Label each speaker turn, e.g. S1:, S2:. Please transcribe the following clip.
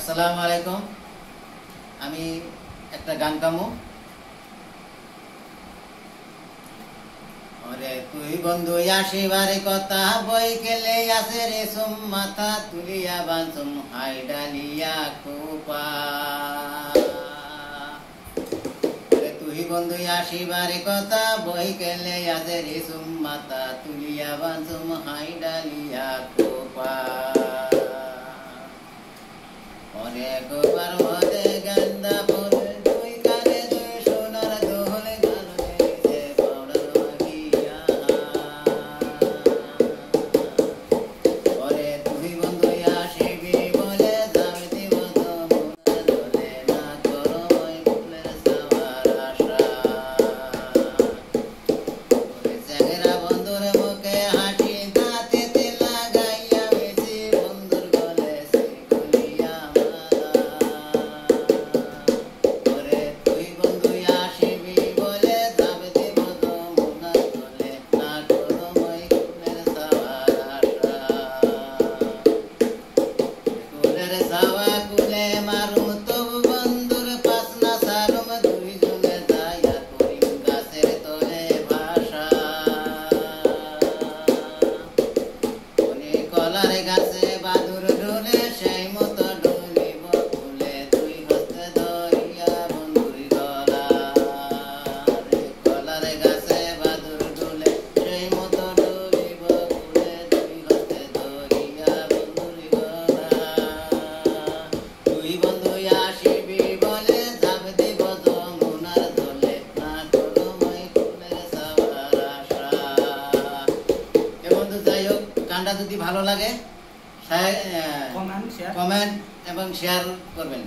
S1: আসসালামু আলাইকুম। আমি একটা গান গামো। ওরে তুই বন্ধু আসিবারে কথা বই কেলে আসে রেশম মাথা তুলিয়া বাঁধুম হাই ডালিয়া খোপা। ওরে তুই বন্ধু আসিবারে কথা বই কেলে আসে রেশম মাথা তুলিয়া বাঁধুম হাই ডালিয়া খোপা। ওরে গোবার মধ্যে গন্ধা ফুল তুই কানে তুই সোনার দোল গান গেছে পাউডার মাখিয়া। ওরে তুই বন্ধু আসিবি বলে যাবে দিব যমুনা জলে না করো ওই ফুলের সাওয়ার আশা। ওরে চ্যাংড়া বন্ধুর মুখে হাসি দাঁতেতে লাগাইয়া বেশি বন্ধুর গলে শিকলিয়া মালা। ওরে তুই বন্ধু আসিবি বলে যাবে দিব যমুনা জলে না করো ওই ফুলের সাওয়ার আশা। ফুলের সাওয়া কুলে মারুম তবু বন্ধুর পাসনা সারুম দুইজনে যাইয়া করিম গাছের তলে ভাষা। কোনে কলার গাছে বাদুর ডোলে সেই মতো ডলিব ফুলে দুই হস্তে ধরিয়া বন্ধুর গলা। রে কলার গাছে বাদুর ডোলে সেই মতো ডলিব ফুলে দুই হস্তে ধরিয়া বন্ধুর গলা। তুই বন্ধু আসিবি বলে যাবে দিব যমুনার জলে না করো ওই ফুলের সাওয়ার আশা। এ বন্ধু যাই হোক, গানটা যদি ভালো লাগে
S2: কমেন্ট শেয়ার
S1: কমেন্ট এবং শেয়ার করবেন।